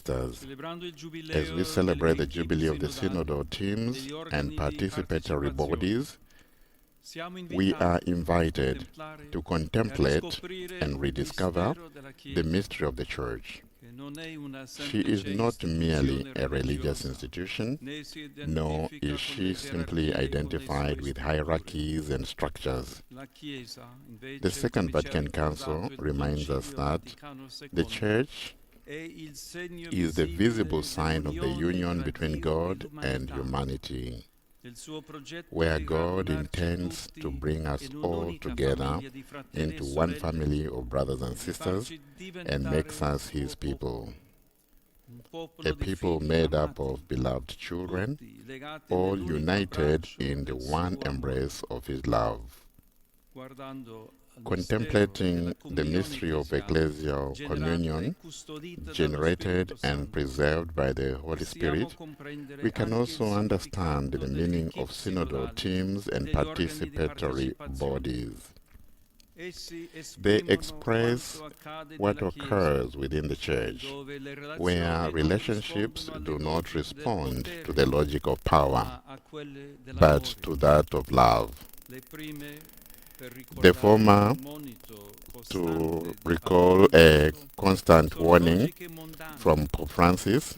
sisters. As we celebrate the Jubilee of the Synodal teams and participatory bodies, we are invited to contemplate and rediscover the mystery of the Church. She is not merely a religious institution, nor is she simply identified with hierarchies and structures. The Second Vatican Council reminds us that the Church is the visible sign of the union between God and humanity, where God intends to bring us all together into one family of brothers and sisters and makes us His people. A people made up of beloved children, all united in the one embrace of His love. Contemplating the mystery of ecclesial communion, generated and preserved by the Holy Spirit, we can also understand the meaning of synodal teams and participatory bodies. They express what occurs within the Church, where relationships do not respond to the logic of power, but to that of love. The former, to recall a constant warning from Pope Francis,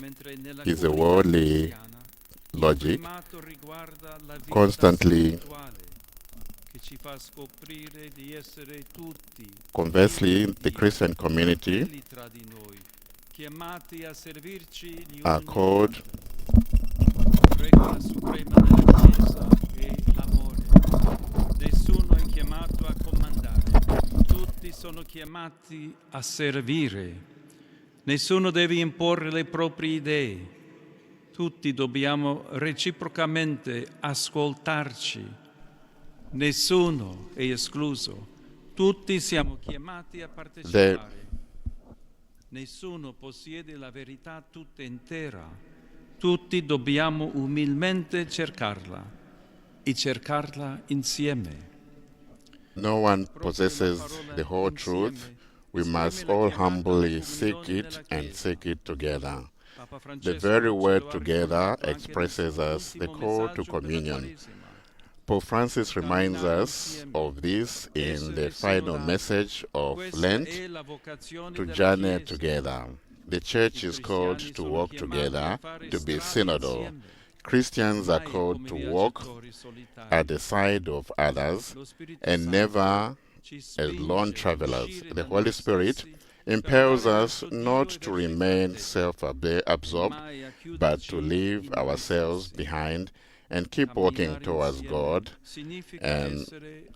is a worldly logic, constantly. Conversely, the Christian community are called Nessuno è chiamato a comandare, tutti sono chiamati a servire. Nessuno deve imporre le proprie idee, tutti dobbiamo reciprocamente ascoltarci. Nessuno è escluso, tutti siamo chiamati a partecipare. Nessuno possiede la verità tutta intera, tutti dobbiamo umilmente cercarla. E cercarla insieme. No one possesses the whole truth. We must all humbly seek it and seek it together. The very word together expresses us the call to communion. Pope Francis reminds us of this in the final message of Lent, to journey together. The Church is called to walk together, to be synodal. Christians are called to walk at the side of others and never as lone travelers. The Holy Spirit impels us not to remain self-absorbed, but to leave ourselves behind and keep walking towards God and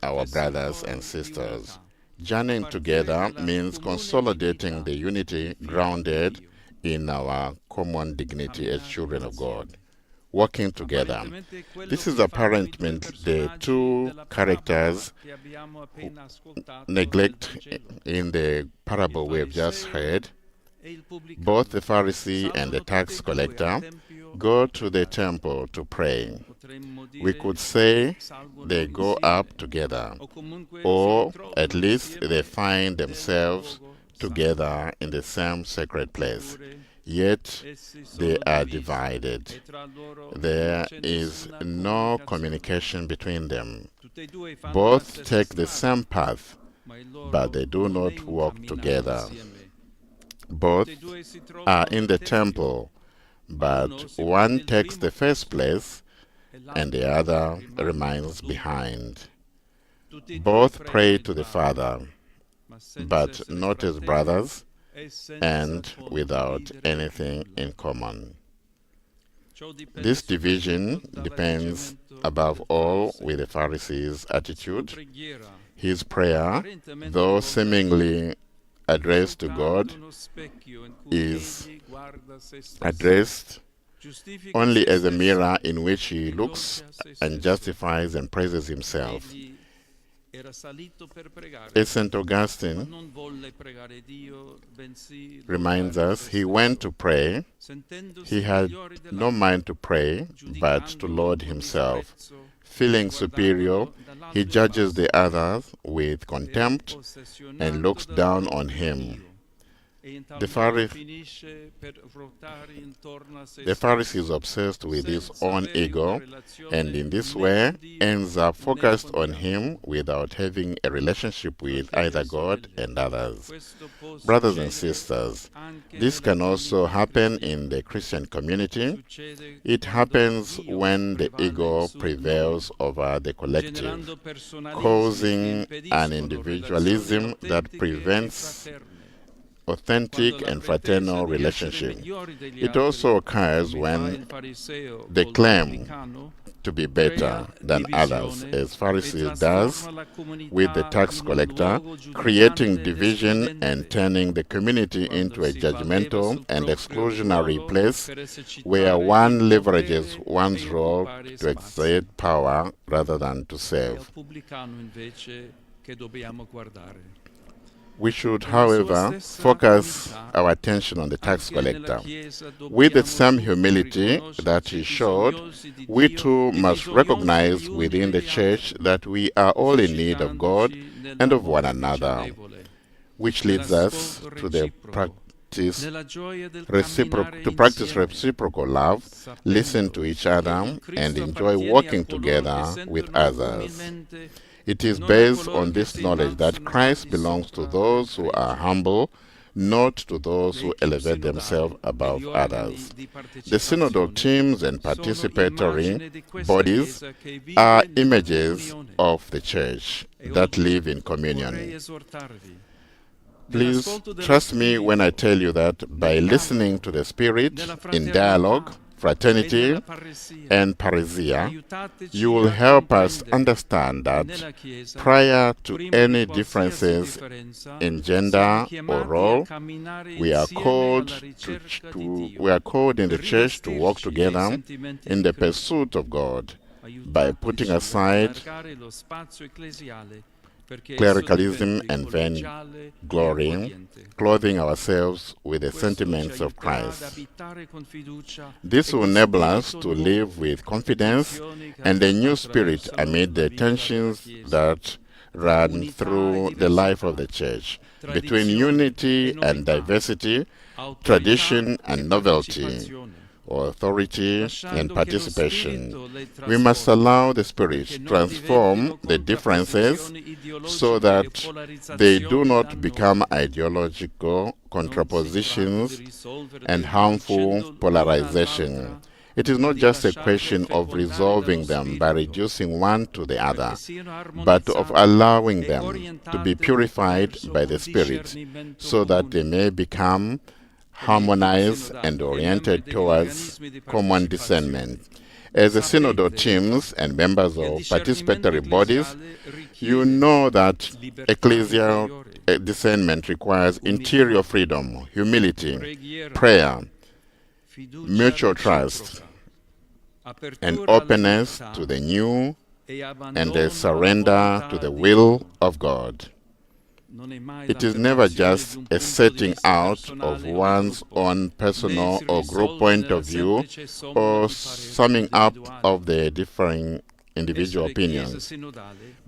our brothers and sisters. Journeying together means consolidating the unity grounded in our common dignity as children of God. Working together. This is apparently the two characters who neglect in the parable we have just heard. Both the Pharisee and the tax collector go to the temple to pray. We could say they go up together, or at least they find themselves together in the same sacred place. Yet they are divided. There is no communication between them. Both take the same path, but they do not walk together. Both are in the temple, but one takes the first place and the other remains behind. Both pray to the Father, but not as brothers and without anything in common. This division depends above all with the Pharisee's attitude. His prayer, though seemingly addressed to God, is addressed only as a mirror in which he looks and justifies and praises himself. As St. Augustine reminds us, he went to pray. He had no mind to pray, but to Lord himself. Feeling superior, he judges the others with contempt and looks down on him. The Pharisee is obsessed with his own ego, and in this way ends up focused on him without having a relationship with either God and others. Brothers and sisters, this can also happen in the Christian community. It happens when the ego prevails over the collective, causing an individualism that prevents authentic and fraternal relationship. It also occurs when they claim to be better than others, as Pharisees does with the tax collector, creating division and turning the community into a judgmental and exclusionary place where one leverages one's role to exert power rather than to serve. We should, however, focus our attention on the tax collector. With the same humility that he showed, we too must recognize within the Church that we are all in need of God and of one another, which leads us to practice reciprocal love, listen to each other, and enjoy working together with others. It is based on this knowledge that Christ belongs to those who are humble, not to those who elevate themselves above others. The synodal teams and participatory bodies are images of the Church that live in communion. Please trust me when I tell you that by listening to the Spirit in dialogue, fraternity, and parousia, you will help us understand that prior to any differences in gender or role, we are called in the Church to work together in the pursuit of God by putting aside clericalism and vainglory, clothing ourselves with the sentiments of Christ. This will enable us to live with confidence and a new spirit amid the tensions that run through the life of the Church between unity and diversity, tradition and novelty, or authority and participation. We must allow the Spirit to transform the differences so that they do not become ideological contrapositions and harmful polarization. It is not just a question of resolving them by reducing one to the other, but of allowing them to be purified by the Spirit so that they may become harmonized and oriented towards common discernment. As a synodal teams and members of participatory bodies, you know that ecclesial discernment requires interior freedom, humility, prayer, mutual trust, and openness to the new, and a surrender to the will of God. It is never just a setting out of one's own personal or group point of view or summing up of the differing individual opinions.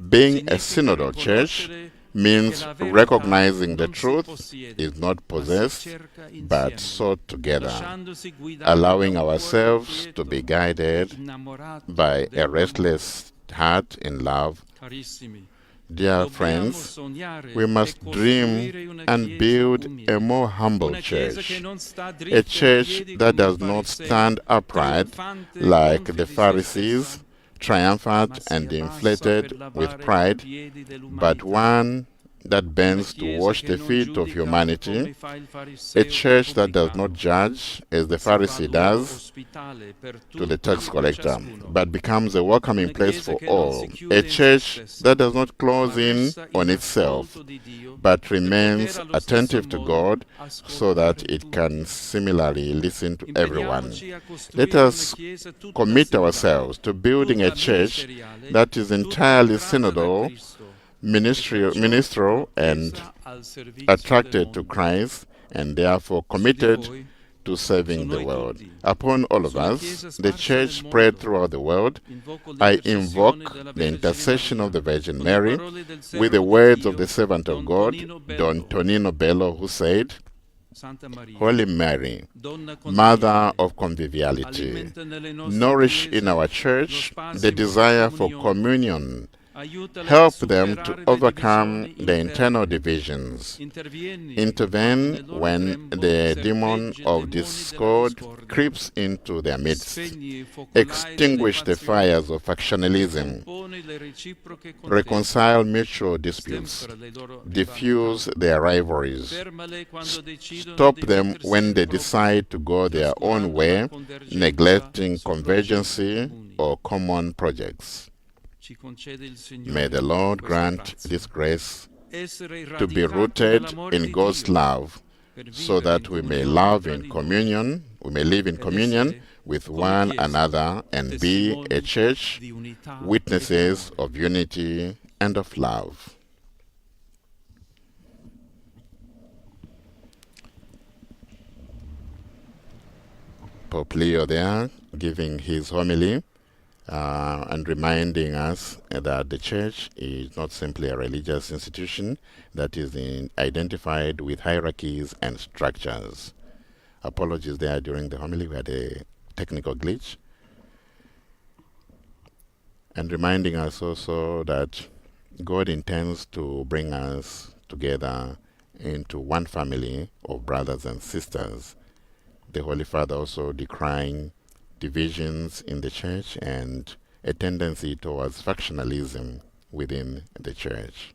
Being a synodal church means recognizing the truth is not possessed but sought together, allowing ourselves to be guided by a restless heart in love. Dear friends, we must dream and build a more humble church, a church that does not stand upright like the Pharisees, triumphant and inflated with pride, but one that bends to wash the feet of humanity, a church that does not judge as the Pharisee does to the tax collector, but becomes a welcoming place for all, a church that does not close in on itself, but remains attentive to God so that it can similarly listen to everyone. Let us commit ourselves to building a church that is entirely synodal, ministerial and attracted to Christ, and therefore committed to serving the world. Upon all of us, the Church spread throughout the world, I invoke the intercession of the Virgin Mary with the words of the servant of God, Don Tonino Bello, who said, Santa Maria, Holy Mary, Donna Mother conviviale, of conviviality, alimenta nelle nostre nourish in chiese our lo church spasimo the desire for comunione. communion. Aiutale a Help them to superare le overcome divisioni the internal interne. divisions. Intervieni quando Intervene nel loro when grembo the demon serpeggi of demoni della discord discordia. creeps into their midst. Spegni i focolai delle Extinguish the fazioni. fires of factionalism. Componi le reciproche contese. Reconcile mutual disputes. Stempera le loro Diffuse rivalità. their rivalries. Fermale quando decidono Stop di them mettersi when in they proprio, decide to go their own trascurando la way, convergenza neglecting su progetti convergency comuni. or common projects. Ci concede il May Signore the Lord questa grant grazia. this grace Essere to be radicati rooted nell'amore in di God's Dio love, per so vivere in that we may comunione love tra in di noi communion, we may live in ed communion essere, with come one Chiesa, another and be a testimoni church, di unità e di witnesses amore. of unity and of love. Pope Leo there giving his homily and reminding us that the church is not simply a religious institution that is identified with hierarchies and structures. Apologies there during the homily, we had a technical glitch. And reminding us also that God intends to bring us together into one family of brothers and sisters. The Holy Father also decrying divisions in the church and a tendency towards factionalism within the church.